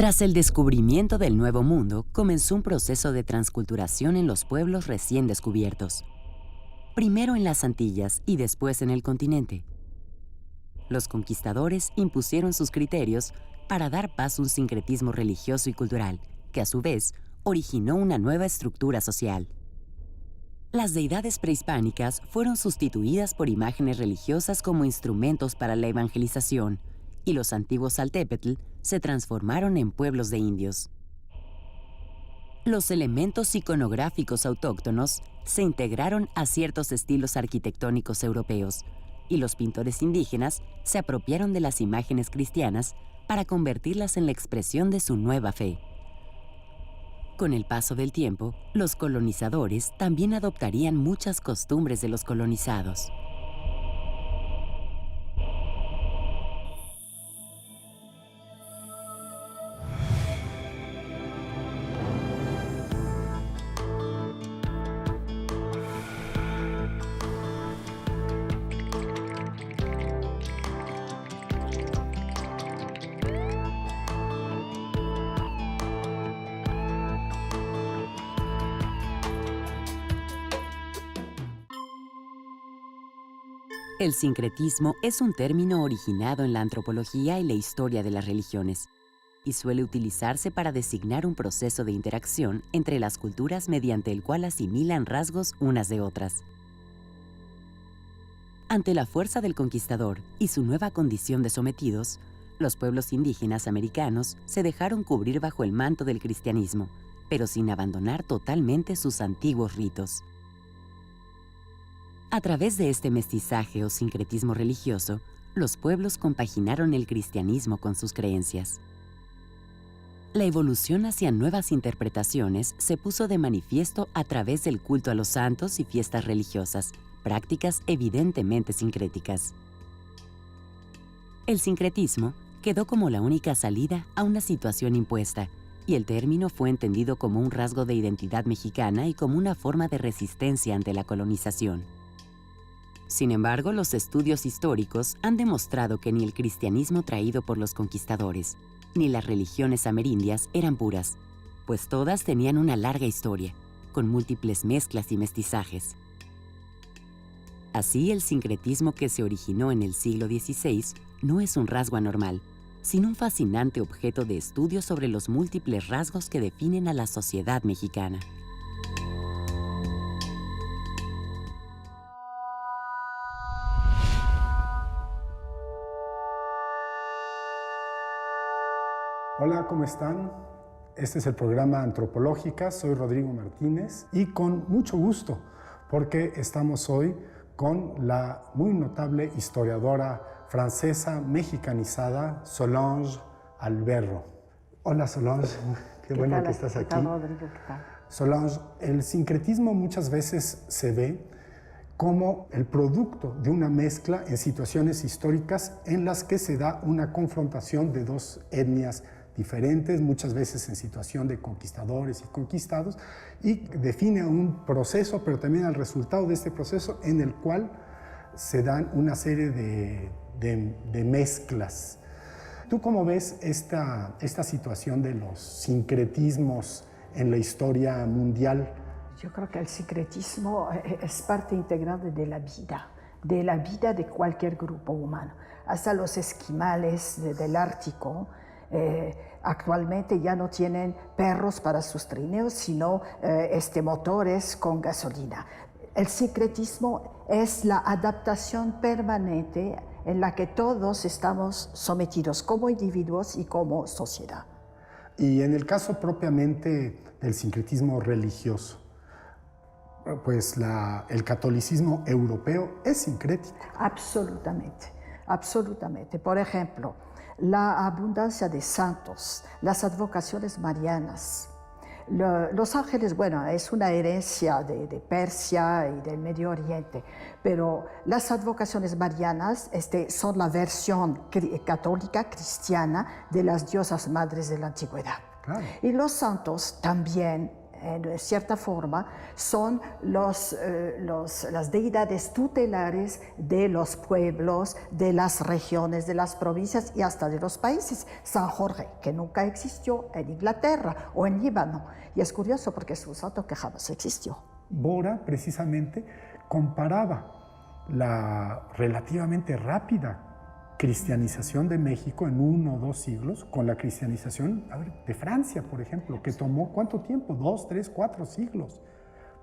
Tras el descubrimiento del Nuevo Mundo, comenzó un proceso de transculturación en los pueblos recién descubiertos. Primero en las Antillas y después en el continente. Los conquistadores impusieron sus criterios para dar paso a un sincretismo religioso y cultural, que a su vez originó una nueva estructura social. Las deidades prehispánicas fueron sustituidas por imágenes religiosas como instrumentos para la evangelización, y los antiguos Xaltépetl se transformaron en pueblos de indios. Los elementos iconográficos autóctonos se integraron a ciertos estilos arquitectónicos europeos, y los pintores indígenas se apropiaron de las imágenes cristianas para convertirlas en la expresión de su nueva fe. Con el paso del tiempo, los colonizadores también adoptarían muchas costumbres de los colonizados. El sincretismo es un término originado en la antropología y la historia de las religiones, y suele utilizarse para designar un proceso de interacción entre las culturas mediante el cual asimilan rasgos unas de otras. Ante la fuerza del conquistador y su nueva condición de sometidos, los pueblos indígenas americanos se dejaron cubrir bajo el manto del cristianismo, pero sin abandonar totalmente sus antiguos ritos. A través de este mestizaje o sincretismo religioso, los pueblos compaginaron el cristianismo con sus creencias. La evolución hacia nuevas interpretaciones se puso de manifiesto a través del culto a los santos y fiestas religiosas, prácticas evidentemente sincréticas. El sincretismo quedó como la única salida a una situación impuesta, y el término fue entendido como un rasgo de identidad mexicana y como una forma de resistencia ante la colonización. Sin embargo, los estudios históricos han demostrado que ni el cristianismo traído por los conquistadores, ni las religiones amerindias eran puras, pues todas tenían una larga historia, con múltiples mezclas y mestizajes. Así, el sincretismo que se originó en el siglo XVI no es un rasgo anormal, sino un fascinante objeto de estudio sobre los múltiples rasgos que definen a la sociedad mexicana. Hola, ¿cómo están? Este es el programa Antropológica, soy Rodrigo Martínez y con mucho gusto porque estamos hoy con la muy notable historiadora francesa mexicanizada Solange Alberro. Hola Solange, qué bueno que estás aquí. ¿Qué tal, Rodrigo? ¿Qué tal? Solange, el sincretismo muchas veces se ve como el producto de una mezcla en situaciones históricas en las que se da una confrontación de dos etnias diferentes, muchas veces en situación de conquistadores y conquistados, y define un proceso, pero también el resultado de este proceso en el cual se dan una serie de mezclas. ¿Tú cómo ves esta situación de los sincretismos en la historia mundial? Yo creo que el sincretismo es parte integrante de la vida de cualquier grupo humano. Hasta los esquimales del Ártico actualmente ya no tienen perros para sus trineos, sino motores con gasolina. El sincretismo es la adaptación permanente en la que todos estamos sometidos como individuos y como sociedad. Y en el caso propiamente del sincretismo religioso, pues el catolicismo europeo es sincrético. Absolutamente, absolutamente. Por ejemplo, la abundancia de santos, las advocaciones marianas, los ángeles, bueno, es una herencia de Persia y del Medio Oriente, pero las advocaciones marianas son la versión católica cristiana de las diosas madres de la antigüedad. Claro. Y los santos también en cierta forma, son las deidades tutelares de los pueblos, de las regiones, de las provincias y hasta de los países. San Jorge, que nunca existió en Inglaterra o en Líbano. Y es curioso porque es un santo que jamás existió. Bora, precisamente, comparaba la relativamente rápida cristianización de México en 1 o 2 siglos con la cristianización de Francia, por ejemplo, que tomó ¿cuánto tiempo? 2, 3, 4 siglos.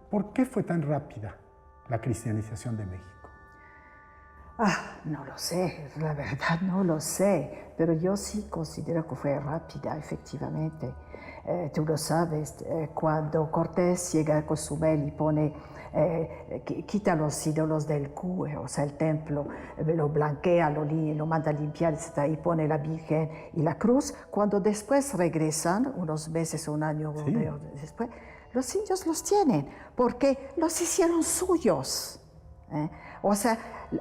¿Por qué fue tan rápida la cristianización de México? No lo sé, la verdad no lo sé, pero yo sí considero que fue rápida, efectivamente. Tú lo sabes, cuando Cortés llega a Cozumel y pone, quita los ídolos del Q, o sea, el templo, lo blanquea, lo manda a limpiar, etc., y pone la Virgen y la cruz, cuando después regresan, unos meses o un año después, los indios los tienen, porque los hicieron suyos. O sea,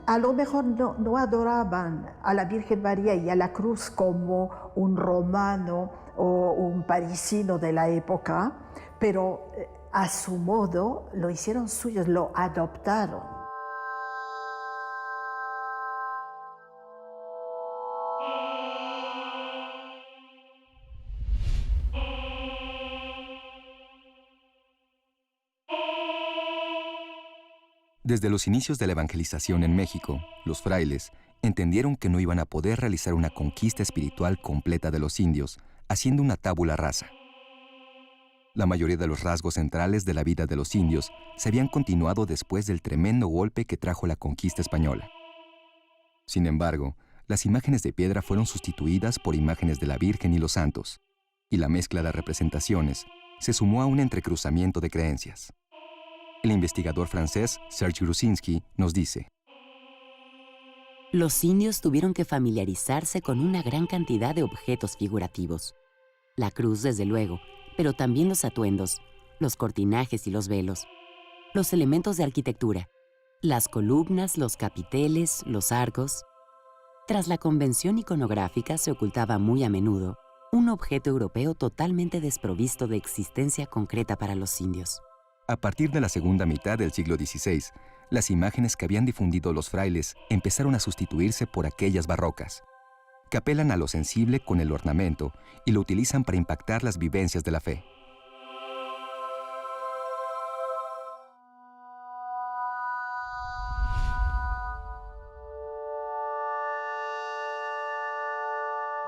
a lo mejor no adoraban a la Virgen María y a la cruz como un romano o un parisino de la época, pero a su modo lo hicieron suyos, lo adoptaron. Desde los inicios de la evangelización en México, los frailes entendieron que no iban a poder realizar una conquista espiritual completa de los indios, haciendo una tabula rasa. La mayoría de los rasgos centrales de la vida de los indios se habían continuado después del tremendo golpe que trajo la conquista española. Sin embargo, las imágenes de piedra fueron sustituidas por imágenes de la Virgen y los santos, y la mezcla de representaciones se sumó a un entrecruzamiento de creencias. El investigador francés Serge Grusinski nos dice: los indios tuvieron que familiarizarse con una gran cantidad de objetos figurativos. La cruz, desde luego, pero también los atuendos, los cortinajes y los velos, los elementos de arquitectura, las columnas, los capiteles, los arcos. Tras la convención iconográfica se ocultaba muy a menudo un objeto europeo totalmente desprovisto de existencia concreta para los indios. A partir de la segunda mitad del siglo XVI, las imágenes que habían difundido los frailes empezaron a sustituirse por aquellas barrocas, que apelan a lo sensible con el ornamento y lo utilizan para impactar las vivencias de la fe.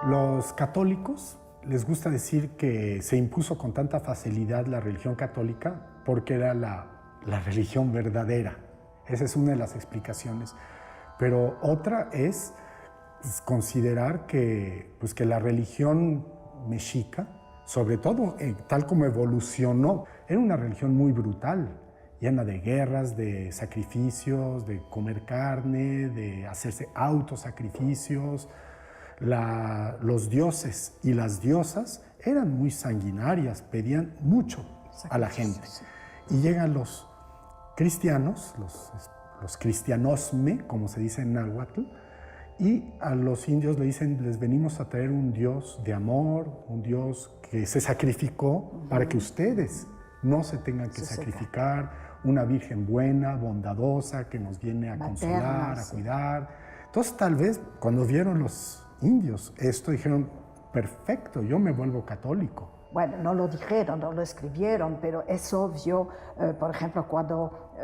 Los católicos les gusta decir que se impuso con tanta facilidad la religión católica porque era la religión verdadera. Esa es una de las explicaciones. Pero otra es considerar que la religión mexica, sobre todo tal como evolucionó, era una religión muy brutal, llena de guerras, de sacrificios, de comer carne, de hacerse autosacrificios. Los dioses y las diosas eran muy sanguinarias, pedían mucho a la gente. Y llegan los cristianos, los cristianosme, como se dice en náhuatl, y a los indios le dicen: les venimos a traer un Dios de amor, un Dios que se sacrificó para que ustedes no se tengan que sacrificar, una Virgen buena, bondadosa, que nos viene a consolar, a cuidar. Entonces, tal vez cuando vieron los indios esto, dijeron: perfecto, yo me vuelvo católico. Bueno, no lo dijeron, no lo escribieron, pero es obvio, por ejemplo, cuando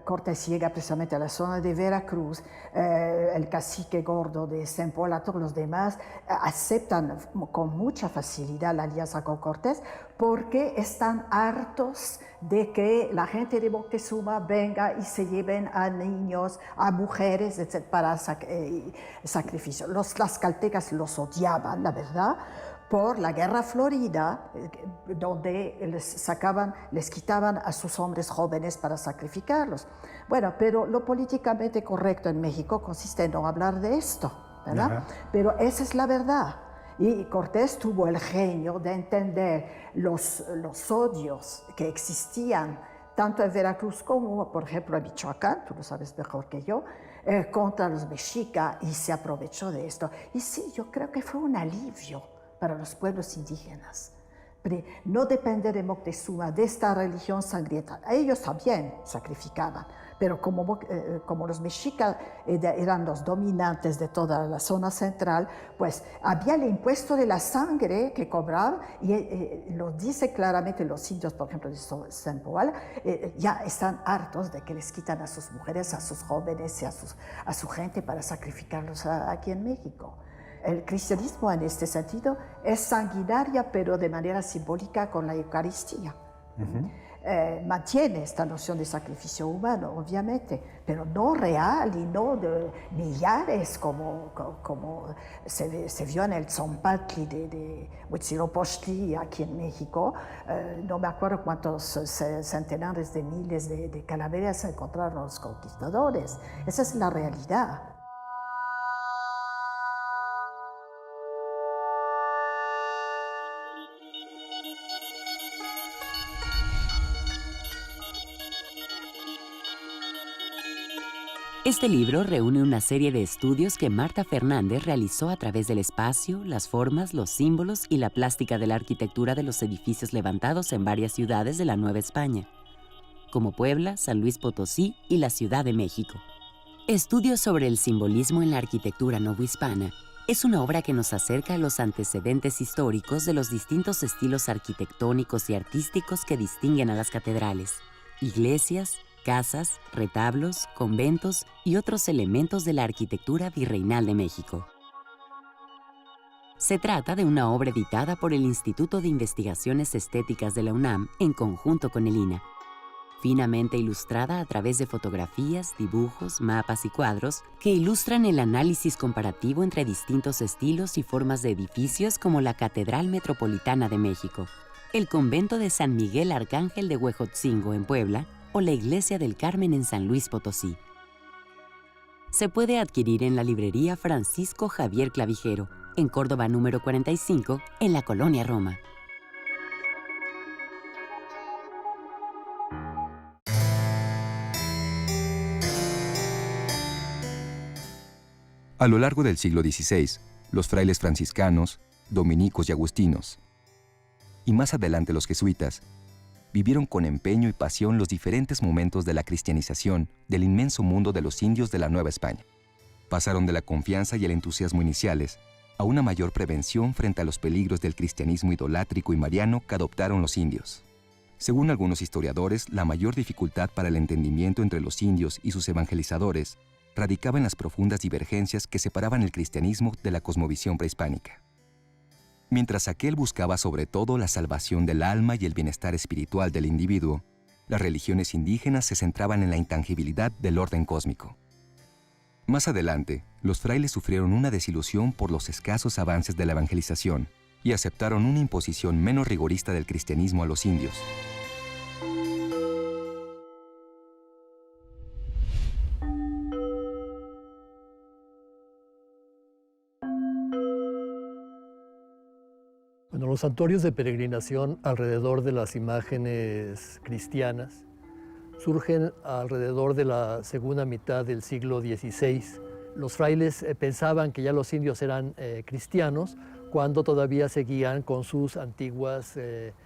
Cortés llega precisamente a la zona de Veracruz, el cacique gordo de Zempoala, todos los demás aceptan con mucha facilidad la alianza con Cortés porque están hartos de que la gente de Moctezuma venga y se lleven a niños, a mujeres, etc., para sacrificio. Los tlaxcaltecas los odiaban, la verdad, por la guerra florida, donde les quitaban a sus hombres jóvenes para sacrificarlos. Bueno, pero lo políticamente correcto en México consiste en no hablar de esto, ¿verdad? Pero esa es la verdad. Y Cortés tuvo el genio de entender los odios que existían tanto en Veracruz como, por ejemplo, en Michoacán, tú lo sabes mejor que yo, contra los mexicas, y se aprovechó de esto. Y sí, yo creo que fue un alivio para los pueblos indígenas, No depender de Moctezuma, de esta religión sangrienta. Ellos también sacrificaban, pero como los mexicas eran los dominantes de toda la zona central, pues había el impuesto de la sangre que cobraban, y lo dice claramente los indios, por ejemplo, de Zempoala, ya están hartos de que les quitan a sus mujeres, a sus jóvenes y a su gente para sacrificarlos aquí en México. El cristianismo en este sentido es sanguinaria, pero de manera simbólica con la Eucaristía. Mantiene esta noción de sacrificio humano, obviamente, pero no real y no de millares como se vio en el Tzompantli de Huitzilopochtli aquí en México. No me acuerdo cuántos centenares de miles de calaveras encontraron los conquistadores. Esa es la realidad. Este libro reúne una serie de estudios que Marta Fernández realizó a través del espacio, las formas, los símbolos y la plástica de la arquitectura de los edificios levantados en varias ciudades de la Nueva España, como Puebla, San Luis Potosí y la Ciudad de México. Estudios sobre el simbolismo en la arquitectura novohispana es una obra que nos acerca a los antecedentes históricos de los distintos estilos arquitectónicos y artísticos que distinguen a las catedrales, iglesias, casas, retablos, conventos y otros elementos de la arquitectura virreinal de México. Se trata de una obra editada por el Instituto de Investigaciones Estéticas de la UNAM en conjunto con el INAH, finamente ilustrada a través de fotografías, dibujos, mapas y cuadros que ilustran el análisis comparativo entre distintos estilos y formas de edificios como la Catedral Metropolitana de México, el Convento de San Miguel Arcángel de Huejotzingo en Puebla o la Iglesia del Carmen en San Luis Potosí. Se puede adquirir en la librería Francisco Javier Clavijero, en Córdoba número 45, en la Colonia Roma. A lo largo del siglo XVI, los frailes franciscanos, dominicos y agustinos, y más adelante los jesuitas, vivieron con empeño y pasión los diferentes momentos de la cristianización del inmenso mundo de los indios de la Nueva España. Pasaron de la confianza y el entusiasmo iniciales a una mayor prevención frente a los peligros del cristianismo idolátrico y mariano que adoptaron los indios. Según algunos historiadores, la mayor dificultad para el entendimiento entre los indios y sus evangelizadores radicaba en las profundas divergencias que separaban el cristianismo de la cosmovisión prehispánica. Mientras aquel buscaba sobre todo la salvación del alma y el bienestar espiritual del individuo, las religiones indígenas se centraban en la intangibilidad del orden cósmico. Más adelante, los frailes sufrieron una desilusión por los escasos avances de la evangelización y aceptaron una imposición menos rigorista del cristianismo a los indios. Bueno, los santuarios de peregrinación alrededor de las imágenes cristianas surgen alrededor de la segunda mitad del siglo XVI. Los frailes pensaban que ya los indios eran cristianos cuando todavía seguían con sus antiguos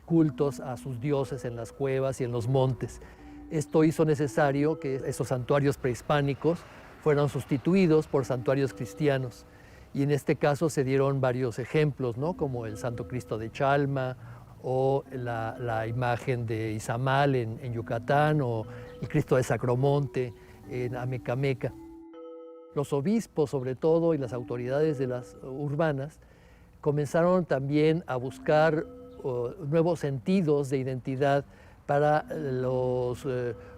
cultos a sus dioses en las cuevas y en los montes. Esto hizo necesario que esos santuarios prehispánicos fueran sustituidos por santuarios cristianos. Y en este caso se dieron varios ejemplos, ¿no? Como el Santo Cristo de Chalma o la imagen de Izamal en Yucatán o el Cristo de Sacromonte en Amecameca. Los obispos, sobre todo, y las autoridades de las urbanas comenzaron también a buscar nuevos sentidos de identidad para los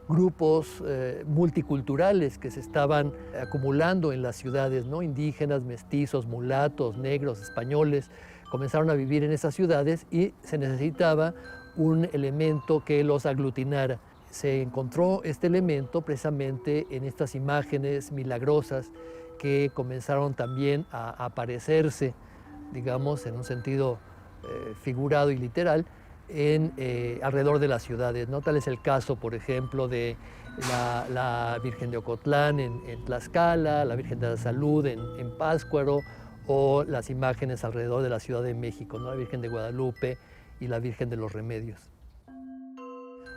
grupos multiculturales que se estaban acumulando en las ciudades, ¿no? Indígenas, mestizos, mulatos, negros, españoles, comenzaron a vivir en esas ciudades y se necesitaba un elemento que los aglutinara. Se encontró este elemento precisamente en estas imágenes milagrosas que comenzaron también a aparecerse, digamos, en un sentido figurado y literal, alrededor de las ciudades, ¿no? Tal es el caso, por ejemplo, de la Virgen de Ocotlán en Tlaxcala, la Virgen de la Salud en Pátzcuaro, o las imágenes alrededor de la Ciudad de México, ¿no? La Virgen de Guadalupe y la Virgen de los Remedios.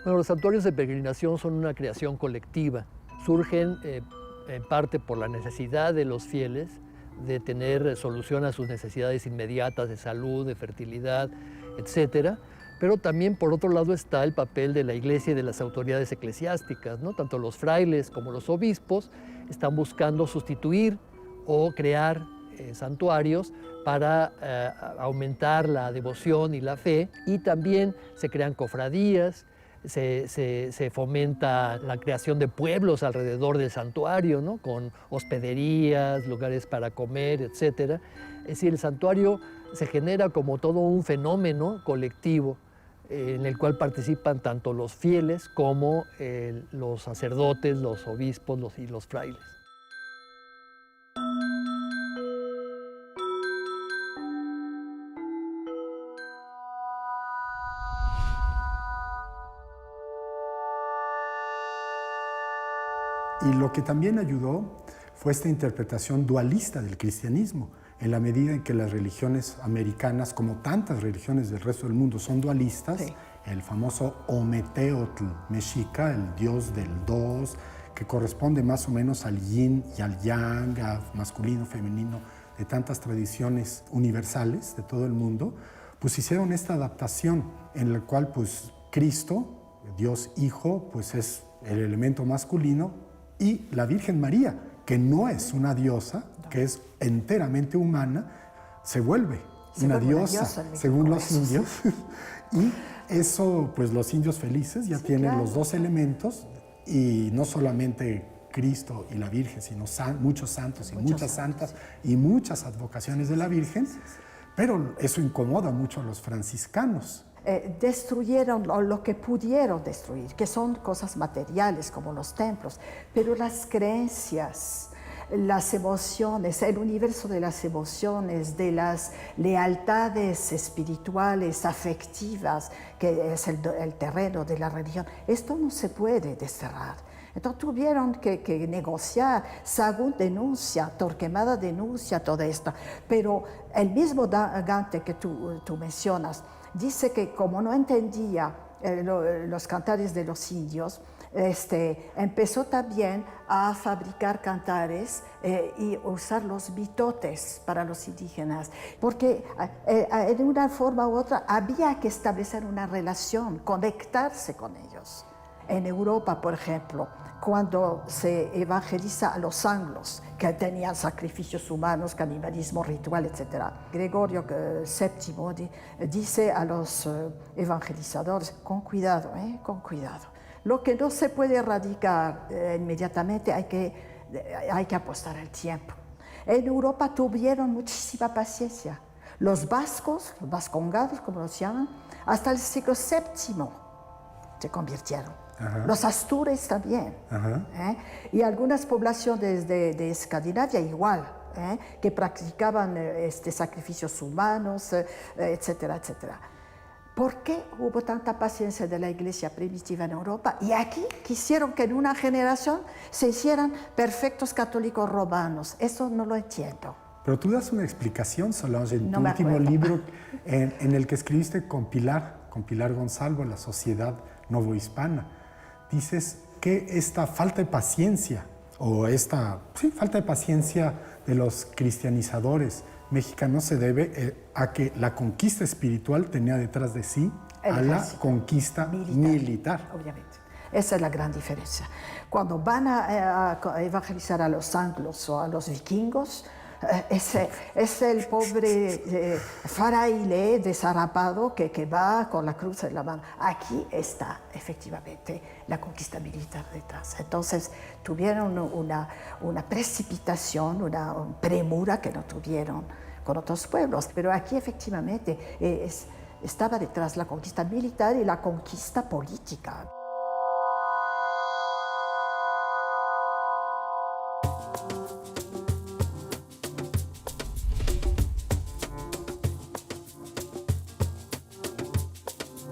Bueno, los santuarios de peregrinación son una creación colectiva. Surgen en parte por la necesidad de los fieles de tener solución a sus necesidades inmediatas de salud, de fertilidad, etcétera. Pero también, por otro lado, está el papel de la Iglesia y de las autoridades eclesiásticas, ¿no? Tanto los frailes como los obispos están buscando sustituir o crear santuarios para aumentar la devoción y la fe, y también se crean cofradías, se fomenta la creación de pueblos alrededor del santuario, ¿no? Con hospederías, lugares para comer, etc. Es decir, el santuario se genera como todo un fenómeno colectivo en el cual participan tanto los fieles como los sacerdotes, los obispos y los frailes. Y lo que también ayudó fue esta interpretación dualista del cristianismo, en la medida en que las religiones americanas, como tantas religiones del resto del mundo, son dualistas. Sí. El famoso Ometeotl mexica, el dios del dos, que corresponde más o menos al yin y al yang, a masculino, femenino, de tantas tradiciones universales de todo el mundo, pues hicieron esta adaptación en la cual pues Cristo, Dios Hijo, pues es el elemento masculino, y la Virgen María, que no es una diosa, que es enteramente humana, se vuelve una diosa, según los indios. Y eso, pues los indios felices ya tienen los dos elementos, y no solamente Cristo y la Virgen, sino muchos santos y muchas santas y muchas advocaciones de la Virgen, pero eso incomoda mucho a los franciscanos. Destruyeron lo que pudieron destruir, que son cosas materiales como los templos, pero las creencias, las emociones, el universo de las emociones, de las lealtades espirituales, afectivas, que es el terreno de la religión, esto no se puede desterrar. Entonces tuvieron que negociar. Sahagún denuncia, Torquemada denuncia todo esto, pero el mismo Gante que tú mencionas dice que como no entendía los cantares de los indios, empezó también a fabricar cantares y usar los mitotes para los indígenas, porque de una forma u otra había que establecer una relación, conectarse con ellos. En Europa, por ejemplo, cuando se evangeliza a los anglos, que tenían sacrificios humanos, canibalismo ritual, etc. Gregorio VII dice a los evangelizadores, con cuidado, con cuidado. Lo que no se puede erradicar inmediatamente hay que apostar el tiempo. En Europa tuvieron muchísima paciencia. Los vascos, los vascongados, como los llaman, hasta el siglo VII se convirtieron. Ajá. Los astures también. Y algunas poblaciones de Escandinavia igual, que practicaban sacrificios humanos, etcétera, etcétera. ¿Por qué hubo tanta paciencia de la iglesia primitiva en Europa? Y aquí quisieron que en una generación se hicieran perfectos católicos romanos. Eso no lo entiendo. Pero tú das una explicación, Solange, en tu último libro, en el que escribiste con Pilar Gonzalvo, La Sociedad Novohispana. Dices que esta falta de paciencia, falta de paciencia de los cristianizadores mexicanos se debe a que la conquista espiritual tenía detrás de sí a la conquista militar. Obviamente. Esa es la gran diferencia. Cuando van a evangelizar a los anglos o a los vikingos, es el pobre fraile desarrapado que va con la cruz en la mano. Aquí está efectivamente la conquista militar detrás. Entonces tuvieron una precipitación, una premura que no tuvieron con otros pueblos. Pero aquí efectivamente estaba detrás la conquista militar y la conquista política.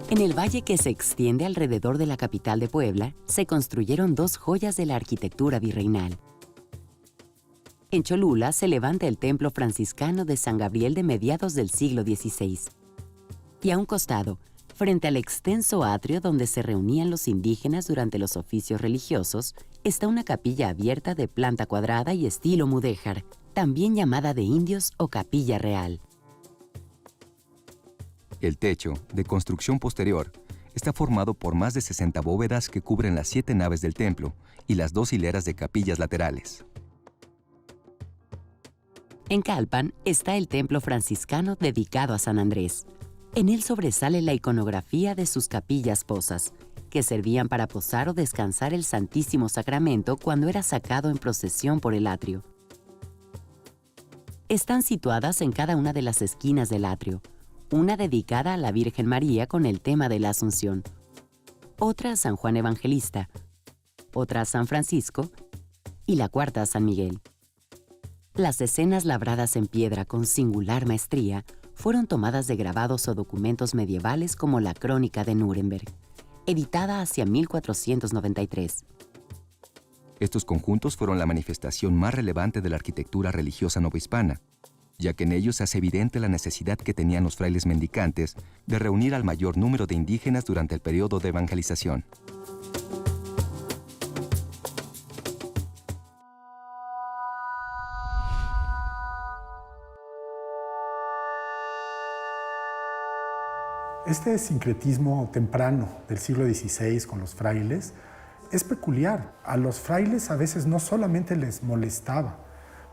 En el valle que se extiende alrededor de la capital de Puebla, se construyeron dos joyas de la arquitectura virreinal. En Cholula se levanta el templo franciscano de San Gabriel de mediados del siglo XVI. Y a un costado, frente al extenso atrio donde se reunían los indígenas durante los oficios religiosos, está una capilla abierta de planta cuadrada y estilo mudéjar, también llamada de indios o capilla real. El techo, de construcción posterior, está formado por más de 60 bóvedas que cubren las 7 naves del templo y las 2 hileras de capillas laterales. En Calpan está el templo franciscano dedicado a San Andrés. En él sobresale la iconografía de sus capillas posas, que servían para posar o descansar el Santísimo Sacramento cuando era sacado en procesión por el atrio. Están situadas en cada una de las esquinas del atrio, una dedicada a la Virgen María con el tema de la Asunción, otra a San Juan Evangelista, otra a San Francisco y la cuarta a San Miguel. Las escenas labradas en piedra con singular maestría fueron tomadas de grabados o documentos medievales como la Crónica de Nuremberg, editada hacia 1493. Estos conjuntos fueron la manifestación más relevante de la arquitectura religiosa novohispana, ya que en ellos se hace evidente la necesidad que tenían los frailes mendicantes de reunir al mayor número de indígenas durante el periodo de evangelización. Este sincretismo temprano del siglo XVI con los frailes es peculiar. A los frailes a veces no solamente les molestaba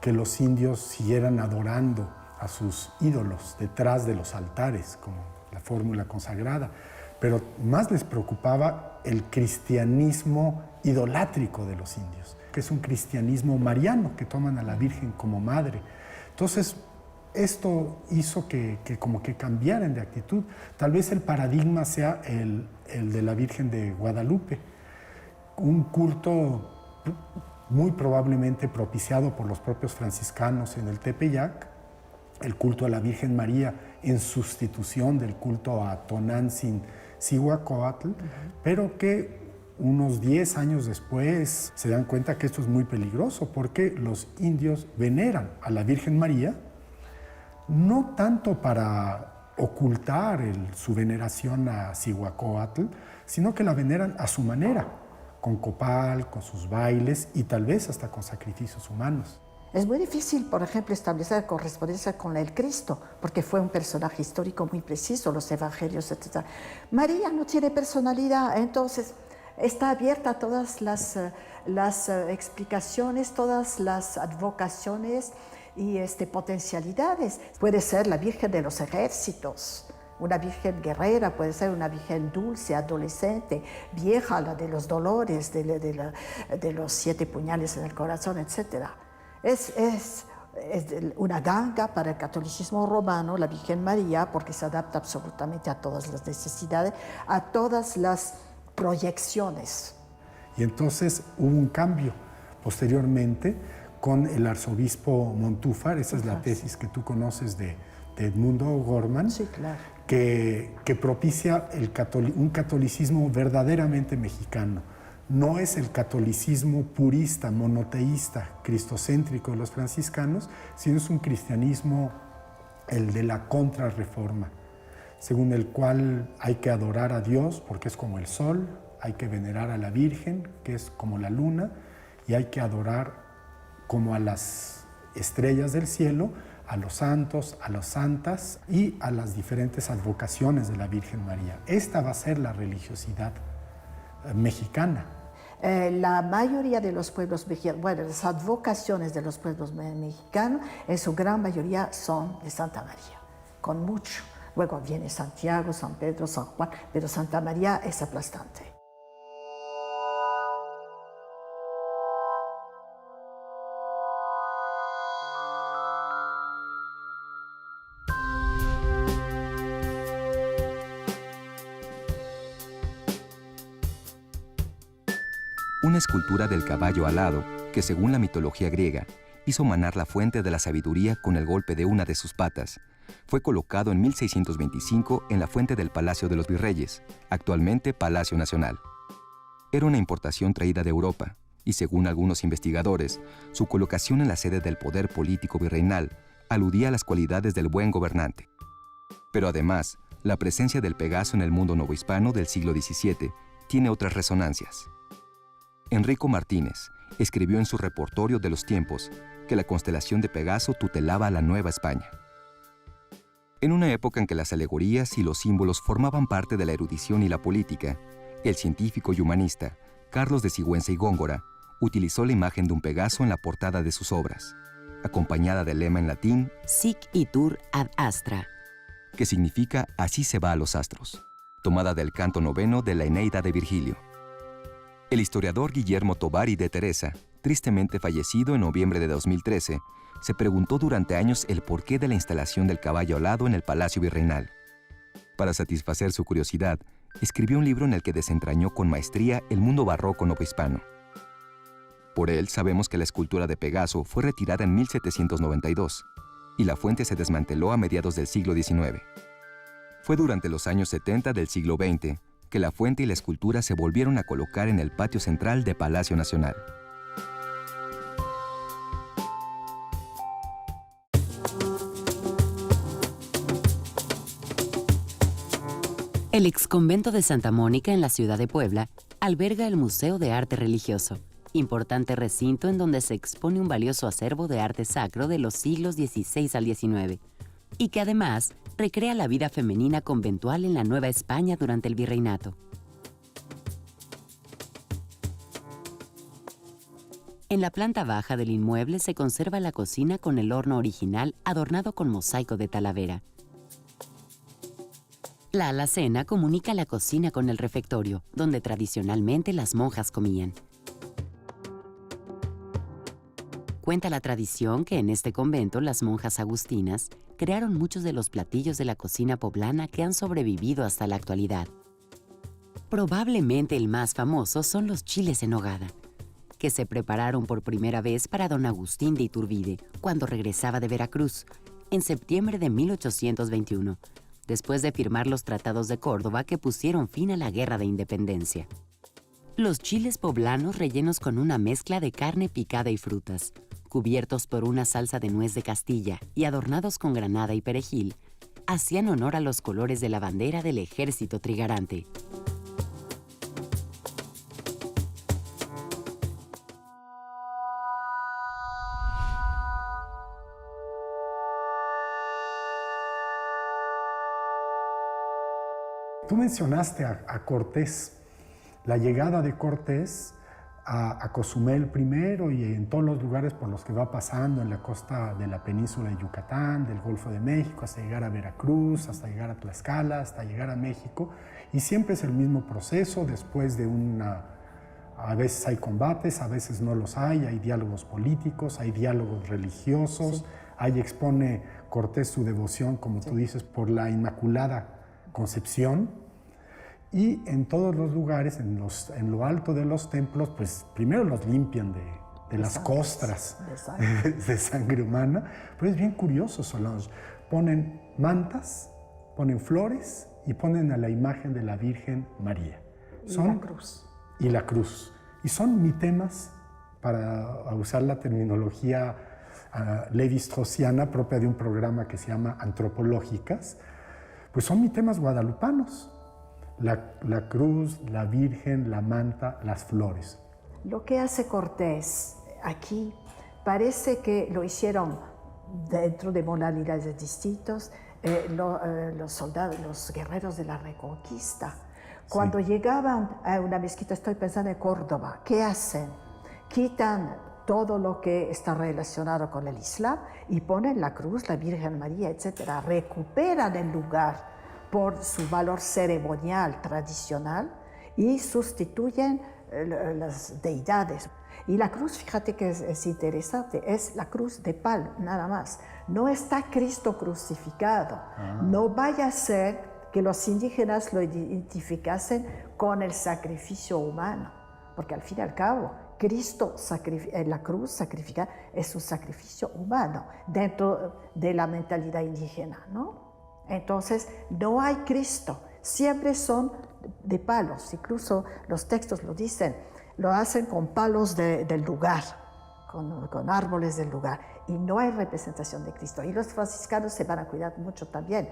que los indios siguieran adorando a sus ídolos detrás de los altares, como la fórmula consagrada, pero más les preocupaba el cristianismo idolátrico de los indios, que es un cristianismo mariano, que toman a la Virgen como madre. Entonces, esto hizo que como que cambiaran de actitud. Tal vez el paradigma sea el de la Virgen de Guadalupe, un culto muy probablemente propiciado por los propios franciscanos en el Tepeyac, el culto a la Virgen María en sustitución del culto a Tonantzin Cihuacóatl, pero que unos 10 años después se dan cuenta que esto es muy peligroso porque los indios veneran a la Virgen María no tanto para ocultar su veneración a Cihuacóatl, sino que la veneran a su manera, con copal, con sus bailes y tal vez hasta con sacrificios humanos. Es muy difícil, por ejemplo, establecer correspondencia con el Cristo, porque fue un personaje histórico muy preciso, los evangelios, etc. María no tiene personalidad, entonces está abierta a todas las explicaciones, todas las advocaciones y potencialidades. Puede ser la Virgen de los ejércitos, una virgen guerrera, puede ser una virgen dulce, adolescente, vieja, la de los dolores, de los 7 puñales en el corazón, etc. Es una ganga para el catolicismo romano, la Virgen María, porque se adapta absolutamente a todas las necesidades, a todas las proyecciones. Y entonces hubo un cambio posteriormente con el arzobispo Montúfar, esa es la tesis que tú conoces de Edmundo Gorman, sí, claro, que propicia un catolicismo verdaderamente mexicano. No es el catolicismo purista, monoteísta, cristocéntrico de los franciscanos, sino es un cristianismo, el de la contrarreforma, según el cual hay que adorar a Dios porque es como el sol, hay que venerar a la Virgen, que es como la luna, y hay que adorar como a las estrellas del cielo, a los santos, a las santas y a las diferentes advocaciones de la Virgen María. Esta va a ser la religiosidad mexicana. La mayoría de los pueblos mexicanos, bueno, las advocaciones de los pueblos mexicanos, en su gran mayoría son de Santa María, con mucho. Luego viene Santiago, San Pedro, San Juan, pero Santa María es aplastante. Una escultura del caballo alado que, según la mitología griega, hizo manar la fuente de la sabiduría con el golpe de una de sus patas, fue colocado en 1625 en la fuente del Palacio de los Virreyes, actualmente Palacio Nacional. Era una importación traída de Europa y, según algunos investigadores, su colocación en la sede del poder político virreinal aludía a las cualidades del buen gobernante. Pero además, la presencia del Pegaso en el mundo novohispano del siglo XVII tiene otras resonancias. Enrico Martínez escribió en su repertorio de los tiempos que la constelación de Pegaso tutelaba a la Nueva España. En una época en que las alegorías y los símbolos formaban parte de la erudición y la política, el científico y humanista Carlos de Sigüenza y Góngora utilizó la imagen de un Pegaso en la portada de sus obras, acompañada del lema en latín Sic itur ad astra, que significa así se va a los astros, tomada del canto 9 de la Eneida de Virgilio. El historiador Guillermo Tovar y de Teresa, tristemente fallecido en noviembre de 2013, se preguntó durante años el porqué de la instalación del caballo alado en el Palacio Virreinal. Para satisfacer su curiosidad, escribió un libro en el que desentrañó con maestría el mundo barroco novohispano. Por él sabemos que la escultura de Pegaso fue retirada en 1792 y la fuente se desmanteló a mediados del siglo XIX. Fue durante los años 70 del siglo XX que la fuente y la escultura se volvieron a colocar en el patio central de Palacio Nacional. El exconvento de Santa Mónica en la ciudad de Puebla alberga el Museo de Arte Religioso, importante recinto en donde se expone un valioso acervo de arte sacro de los siglos XVI al XIX, y que además recrea la vida femenina conventual en la Nueva España durante el virreinato. En la planta baja del inmueble se conserva la cocina con el horno original adornado con mosaico de Talavera. La alacena comunica la cocina con el refectorio, donde tradicionalmente las monjas comían. Cuenta la tradición que en este convento las monjas agustinas crearon muchos de los platillos de la cocina poblana que han sobrevivido hasta la actualidad. Probablemente el más famoso son los chiles en nogada, que se prepararon por primera vez para don Agustín de Iturbide cuando regresaba de Veracruz, en septiembre de 1821, después de firmar los tratados de Córdoba que pusieron fin a la Guerra de Independencia. Los chiles poblanos rellenos con una mezcla de carne picada y frutas, cubiertos por una salsa de nuez de Castilla y adornados con granada y perejil, hacían honor a los colores de la bandera del ejército trigarante. Tú mencionaste a Cortés, la llegada de Cortés a Cozumel primero y en todos los lugares por los que va pasando en la costa de la península de Yucatán, del Golfo de México, hasta llegar a Veracruz, hasta llegar a Tlaxcala, hasta llegar a México. Y siempre es el mismo proceso, después de a veces hay combates, a veces no los hay diálogos políticos, hay diálogos religiosos, sí. Ahí expone Cortés su devoción, como tú dices, por la Inmaculada Concepción, y en todos los lugares, en lo alto de los templos, pues primero los limpian de las costras de sangre humana, pero es bien curioso, Solange. Ponen mantas, ponen flores y ponen a la imagen de la Virgen María. Y la cruz. Y la cruz. Y son mitemas, para usar la terminología levi-straussiana propia de un programa que se llama Antropológicas, pues son mitemas guadalupanos. La cruz, la Virgen, la manta, las flores. Lo que hace Cortés aquí parece que lo hicieron dentro de modalidades distintas los soldados, los guerreros de la Reconquista. Cuando llegaban a una mezquita, estoy pensando en Córdoba, ¿qué hacen? Quitan todo lo que está relacionado con el Islam y ponen la cruz, la Virgen María, etc. Recuperan el lugar por su valor ceremonial, tradicional, y sustituyen las deidades. Y la cruz, fíjate que es interesante, es la cruz de pal, nada más. No está Cristo crucificado. No vaya a ser que los indígenas lo identificasen con el sacrificio humano, porque al fin y al cabo, Cristo, la cruz sacrificada, es un sacrificio humano dentro de la mentalidad indígena, ¿no? Entonces, no hay Cristo, siempre son de palos, incluso los textos lo dicen, lo hacen con palos del lugar, con árboles del lugar, y no hay representación de Cristo. Y los franciscanos se van a cuidar mucho también.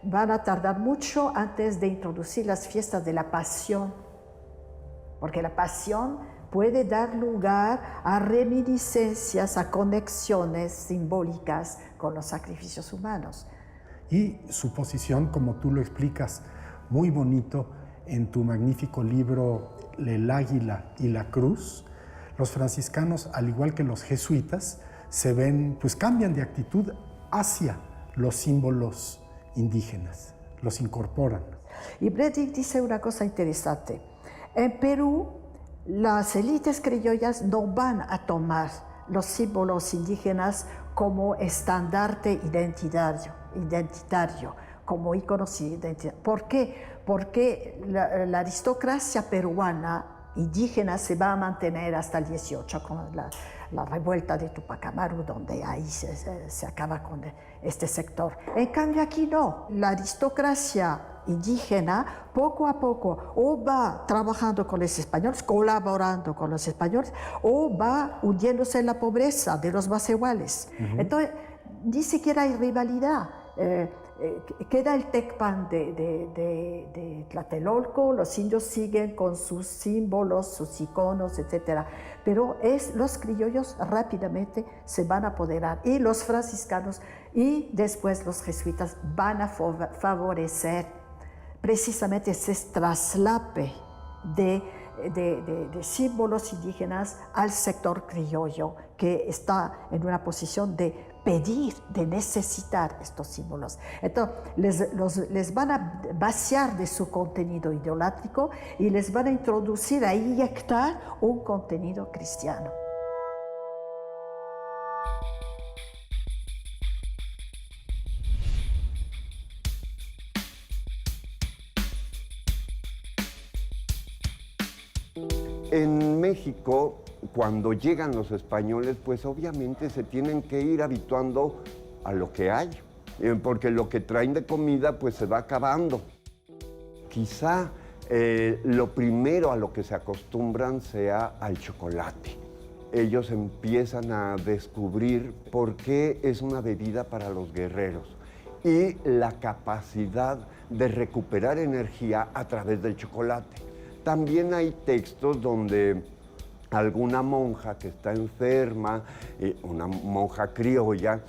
van a tardar mucho antes de introducir las fiestas de la pasión, porque la pasión puede dar lugar a reminiscencias, a conexiones simbólicas con los sacrificios humanos. Y su posición, como tú lo explicas muy bonito en tu magnífico libro El Águila y la Cruz, los franciscanos, al igual que los jesuitas, se ven, pues cambian de actitud hacia los símbolos indígenas, los incorporan. Y Bredig dice una cosa interesante. En Perú, las élites criollas no van a tomar los símbolos indígenas como estandarte identitario, como íconos identitarios. ¿Por qué? Porque la aristocracia peruana indígena se va a mantener hasta el 18 con la revuelta de Tupac Amaru, donde ahí se acaba con este sector. En cambio aquí no, la aristocracia indígena poco a poco o va trabajando con los españoles, colaborando con los españoles, o va hundiéndose en la pobreza de los más iguales. Entonces, ni siquiera hay rivalidad. Queda el Tecpan de Tlatelolco, los indios siguen con sus símbolos, sus iconos, etc. Pero los criollos rápidamente se van a apoderar, y los franciscanos y después los jesuitas van a favorecer precisamente ese traslape de símbolos indígenas al sector criollo, que está en una posición de pedir, de necesitar estos símbolos. Entonces, les van a vaciar de su contenido idolátrico y les van a introducir, a inyectar un contenido cristiano. En México, cuando llegan los españoles, pues obviamente se tienen que ir habituando a lo que hay, porque lo que traen de comida pues se va acabando. Quizá lo primero a lo que se acostumbran sea al chocolate. Ellos empiezan a descubrir por qué es una bebida para los guerreros y la capacidad de recuperar energía a través del chocolate. También hay textos donde alguna monja que está enferma, una monja criolla,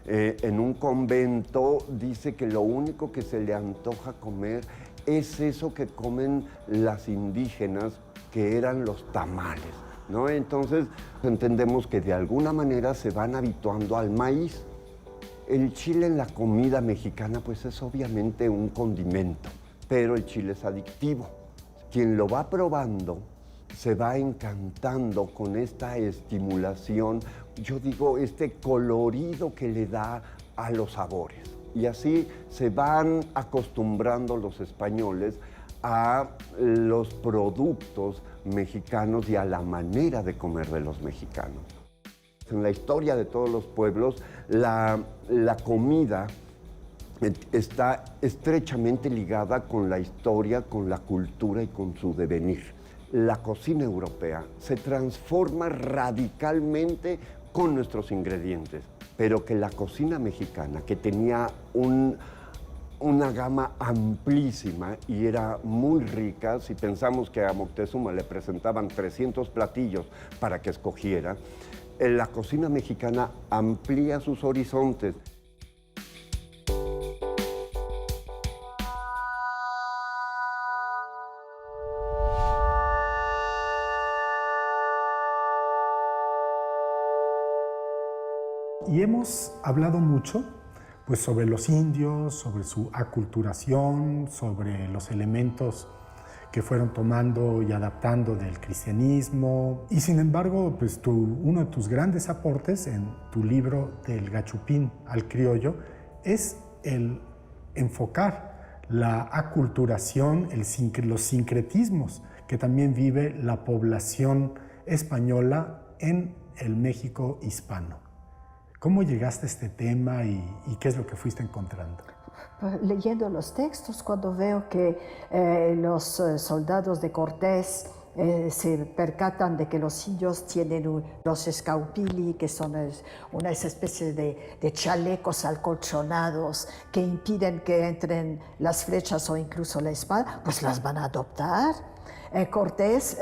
en un convento dice que lo único que se le antoja comer es eso que comen las indígenas, que eran los tamales, ¿no? Entonces entendemos que de alguna manera se van habituando al maíz. El chile en la comida mexicana pues es obviamente un condimento, pero el chile es adictivo. Quien lo va probando se va encantando con esta estimulación, yo digo, este colorido que le da a los sabores. Y así se van acostumbrando los españoles a los productos mexicanos y a la manera de comer de los mexicanos. En la historia de todos los pueblos, la comida está estrechamente ligada con la historia, con la cultura y con su devenir. La cocina europea se transforma radicalmente con nuestros ingredientes, pero que la cocina mexicana, que tenía una gama amplísima y era muy rica, si pensamos que a Moctezuma le presentaban 300 platillos para que escogiera, la cocina mexicana amplía sus horizontes. Y hemos hablado mucho pues, sobre los indios, sobre su aculturación, sobre los elementos que fueron tomando y adaptando del cristianismo. Y sin embargo, pues, uno de tus grandes aportes en tu libro Del Gachupín al Criollo es el enfocar la aculturación, los sincretismos que también vive la población española en el México hispano. ¿Cómo llegaste a este tema y qué es lo que fuiste encontrando? Leyendo los textos, cuando veo que los soldados de Cortés se percatan de que los indios tienen los escaupili, que son una especie de chalecos acolchonados que impiden que entren las flechas o incluso la espada, pues las van a adoptar. Cortés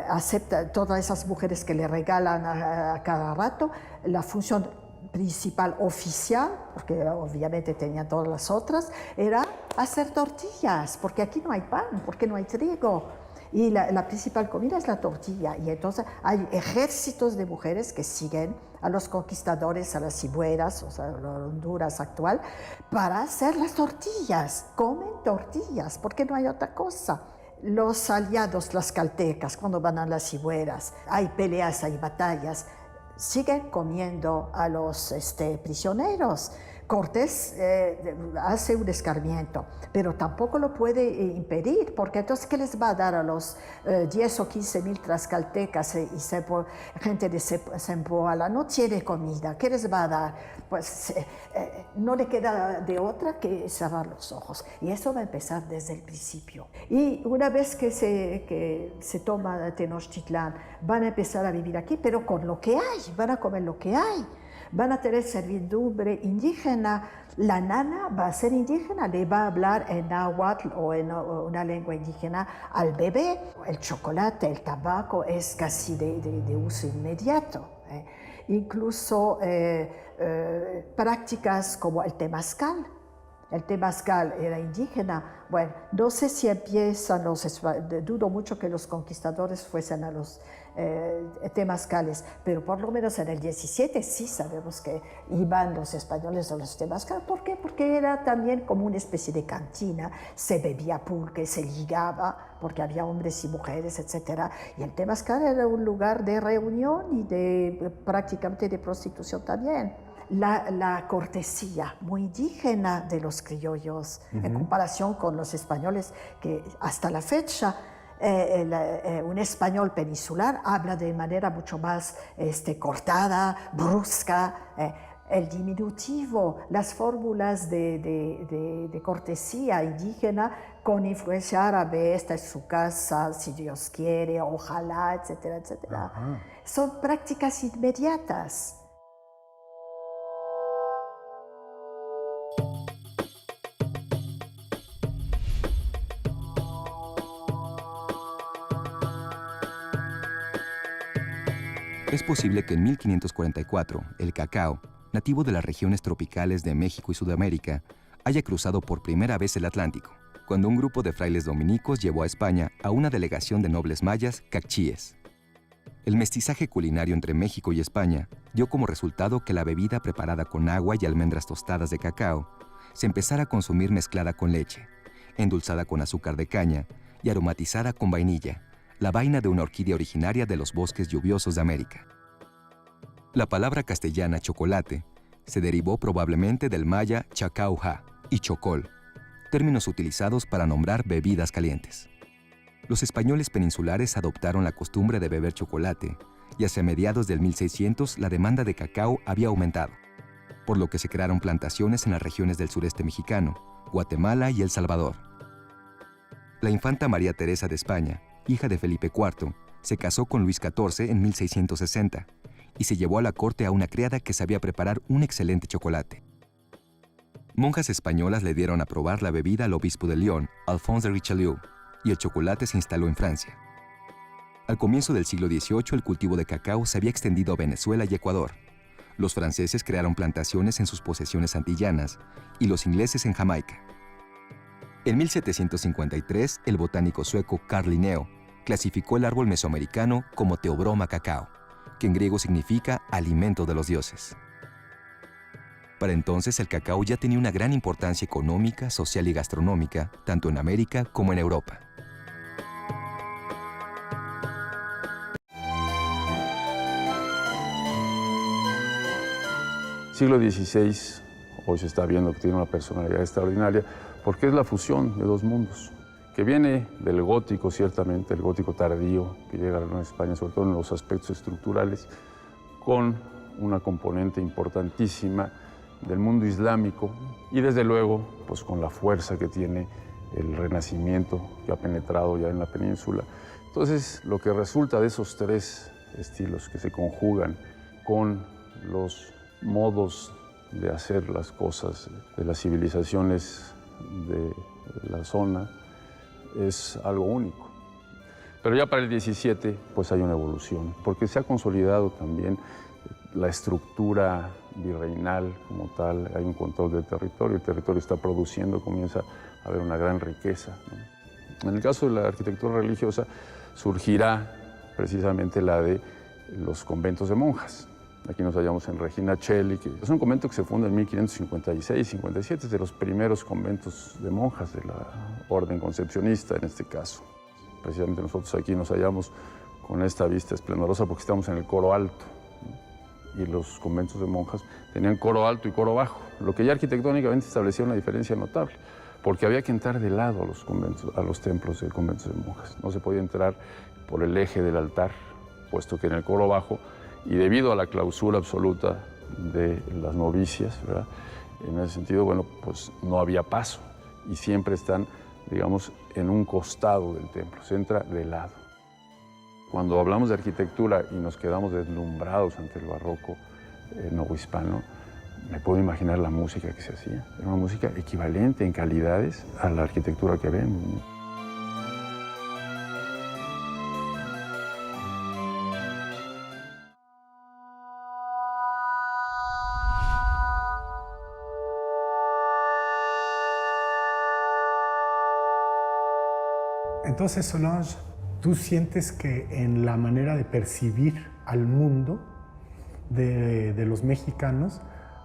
acepta todas esas mujeres que le regalan a cada rato. La función principal oficial, porque obviamente tenía todas las otras, era hacer tortillas, porque aquí no hay pan, porque no hay trigo. Y la principal comida es la tortilla. Y entonces hay ejércitos de mujeres que siguen a los conquistadores, a las cibueras, o sea, la Honduras actual, para hacer las tortillas. Comen tortillas, porque no hay otra cosa. Los aliados, las caltecas, cuando van a las cibueras, hay peleas, hay batallas, siguen comiendo a los prisioneros. Cortés hace un escarmiento, pero tampoco lo puede impedir, porque entonces, ¿qué les va a dar a los 10 o 15 mil tlaxcaltecas y gente de Zempoala? No tiene comida, ¿qué les va a dar? Pues no le queda de otra que cerrar los ojos, y eso va a empezar desde el principio. Y una vez que se toma Tenochtitlán, van a empezar a vivir aquí, pero con lo que hay, van a comer lo que hay. Van a tener servidumbre indígena. La nana va a ser indígena, le va a hablar en náhuatl o en una lengua indígena al bebé. El chocolate, el tabaco es casi de uso inmediato. Incluso prácticas como el temazcal. El temazcal era indígena. Bueno, no sé si empiezan dudo mucho que los conquistadores fuesen a los temazcales, pero por lo menos en el 17 sí sabemos que iban los españoles a los temazcales. ¿Por qué? Porque era también como una especie de cantina, se bebía pulque, se ligaba, porque había hombres y mujeres, etc. Y el temazcal era un lugar de reunión y prácticamente de prostitución también. La cortesía muy indígena de los criollos, en comparación con los españoles, que hasta la fecha un español peninsular habla de manera mucho más cortada, brusca. El diminutivo, las fórmulas de cortesía indígena con influencia árabe, esta es su casa, si Dios quiere, ojalá, etcétera, etcétera. Son prácticas inmediatas. Es posible que en 1544 el cacao, nativo de las regiones tropicales de México y Sudamérica, haya cruzado por primera vez el Atlántico, cuando un grupo de frailes dominicos llevó a España a una delegación de nobles mayas cacchíes. El mestizaje culinario entre México y España dio como resultado que la bebida preparada con agua y almendras tostadas de cacao se empezara a consumir mezclada con leche, endulzada con azúcar de caña y aromatizada con vainilla, la vaina de una orquídea originaria de los bosques lluviosos de América. La palabra castellana chocolate se derivó probablemente del maya chacauja y chocol, términos utilizados para nombrar bebidas calientes. Los españoles peninsulares adoptaron la costumbre de beber chocolate y hacia mediados del 1600 la demanda de cacao había aumentado, por lo que se crearon plantaciones en las regiones del sureste mexicano, Guatemala y El Salvador. La infanta María Teresa de España, hija de Felipe IV, se casó con Luis XIV en 1660 y se llevó a la corte a una criada que sabía preparar un excelente chocolate. Monjas españolas le dieron a probar la bebida al obispo de Lyon, Alphonse de Richelieu, y el chocolate se instaló en Francia. Al comienzo del siglo XVIII, el cultivo de cacao se había extendido a Venezuela y Ecuador. Los franceses crearon plantaciones en sus posesiones antillanas y los ingleses en Jamaica. En 1753, el botánico sueco Carl Linneo clasificó el árbol mesoamericano como Theobroma cacao, que en griego significa alimento de los dioses. Para entonces, el cacao ya tenía una gran importancia económica, social y gastronómica, tanto en América como en Europa. Siglo XVI, hoy se está viendo que tiene una personalidad extraordinaria, porque es la fusión de dos mundos, que viene del gótico, ciertamente, el gótico tardío, que llega a la Nueva España, sobre todo en los aspectos estructurales, con una componente importantísima del mundo islámico y, desde luego, pues con la fuerza que tiene el Renacimiento que ha penetrado ya en la península. Entonces, lo que resulta de esos tres estilos que se conjugan con los modos de hacer las cosas de las civilizaciones de la zona es algo único. Pero ya para el 17 pues hay una evolución, porque se ha consolidado también la estructura virreinal como tal, hay un control del territorio, el territorio está produciendo, comienza a haber una gran riqueza, ¿no? En el caso de la arquitectura religiosa surgirá precisamente la de los conventos de monjas. Aquí nos hallamos en Regina Coeli, que es un convento que se funda en 1556-57, es de los primeros conventos de monjas de la orden concepcionista en este caso. Precisamente nosotros aquí nos hallamos con esta vista esplendorosa porque estamos en el coro alto, ¿no? Y los conventos de monjas tenían coro alto y coro bajo, lo que ya arquitectónicamente establecía una diferencia notable, porque había que entrar de lado a los conventos, a los templos de conventos de monjas. No se podía entrar por el eje del altar, puesto que en el coro bajo, y debido a la clausura absoluta de las novicias, ¿verdad? En ese sentido, bueno, pues no había paso y siempre están, digamos, en un costado del templo, se entra de lado. Cuando hablamos de arquitectura y nos quedamos deslumbrados ante el barroco novohispano, me puedo imaginar la música que se hacía. Era una música equivalente en calidades a la arquitectura que vemos, ¿no? Entonces, Solange, ¿tú sientes que en la manera de percibir al mundo de los mexicanos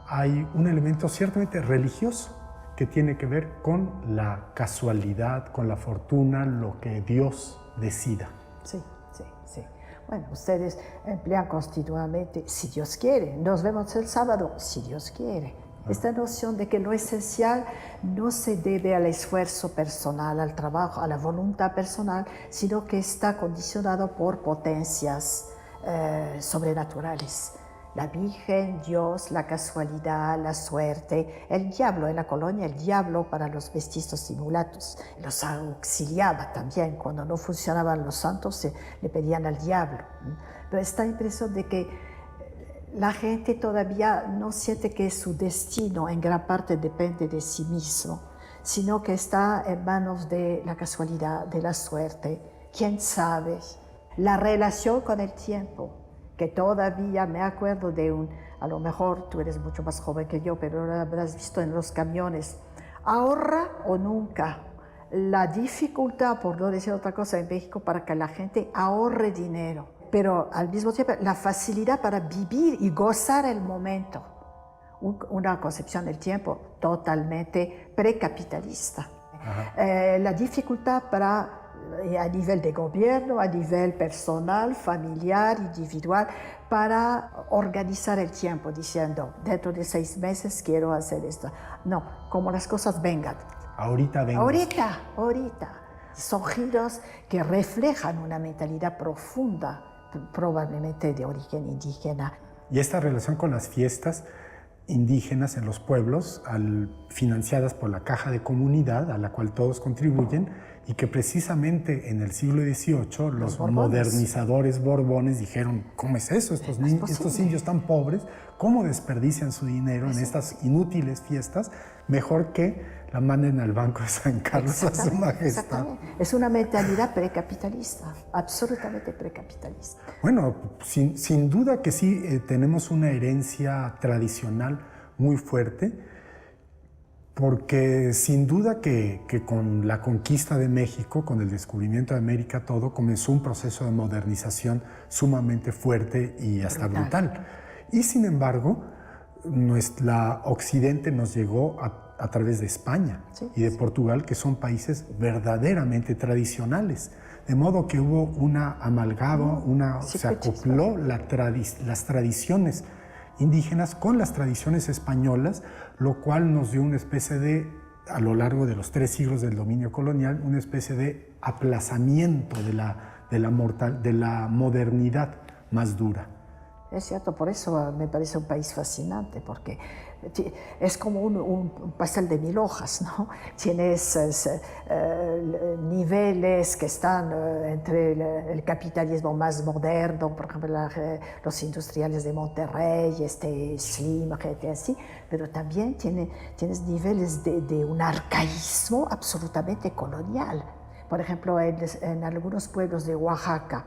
hay un elemento ciertamente religioso que tiene que ver con la casualidad, con la fortuna, lo que Dios decida? Sí, sí, sí. Bueno, ustedes emplean continuamente, si Dios quiere, nos vemos el sábado, si Dios quiere. Esta noción de que lo esencial no se debe al esfuerzo personal, al trabajo, a la voluntad personal, sino que está condicionado por potencias sobrenaturales. La Virgen, Dios, la casualidad, la suerte, el diablo en la colonia, el diablo para los mestizos y mulatos. Los auxiliaba también, cuando no funcionaban los santos, le pedían al diablo. Pero esta impresión de que la gente todavía no siente que su destino en gran parte depende de sí mismo, sino que está en manos de la casualidad, de la suerte. ¿Quién sabe? La relación con el tiempo, que todavía me acuerdo de a lo mejor tú eres mucho más joven que yo, pero lo habrás visto en los camiones, ahorra o nunca. La dificultad, por no decir otra cosa, en México para que la gente ahorre dinero, pero al mismo tiempo la facilidad para vivir y gozar el momento. Una concepción del tiempo totalmente precapitalista. La dificultad a nivel de gobierno, a nivel personal, familiar, individual, para organizar el tiempo, diciendo, dentro de 6 meses quiero hacer esto. No, como las cosas vengan. Ahorita vengan. Ahorita. Son giros que reflejan una mentalidad profunda, probablemente de origen indígena. Y esta relación con las fiestas indígenas en los pueblos, financiadas por la Caja de Comunidad, a la cual todos contribuyen, y que precisamente en el siglo XVIII los modernizadores borbones dijeron, ¿cómo es eso? Estos indios tan pobres, ¿cómo desperdician su dinero en estas inútiles fiestas? Mejor que la manden al Banco de San Carlos a su majestad. Es una mentalidad precapitalista, absolutamente precapitalista. Bueno, sin duda que sí tenemos una herencia tradicional muy fuerte, porque sin duda que con la conquista de México, con el descubrimiento de América, todo comenzó un proceso de modernización sumamente fuerte y hasta brutal. Y sin embargo, nuestra Occidente nos llegó a través de España y de Portugal, que son países verdaderamente tradicionales. De modo que hubo una amalgama, se acopló las tradiciones indígenas con las tradiciones españolas, lo cual nos dio una especie de, a lo largo de los 3 siglos del dominio colonial, una especie de aplazamiento de la modernidad más dura. Es cierto, por eso me parece un país fascinante, porque es como un pastel de 1000 hojas, ¿no? Tienes niveles que están entre el capitalismo más moderno, por ejemplo, los industriales de Monterrey, Slim, gente así, pero también tienes niveles de un arcaísmo absolutamente colonial. Por ejemplo, en algunos pueblos de Oaxaca,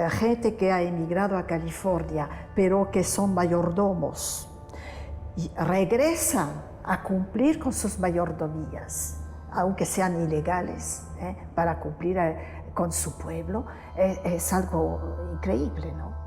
gente que ha emigrado a California, pero que son mayordomos, y regresan a cumplir con sus mayordomías, aunque sean ilegales, para cumplir con su pueblo. Es algo increíble, ¿no?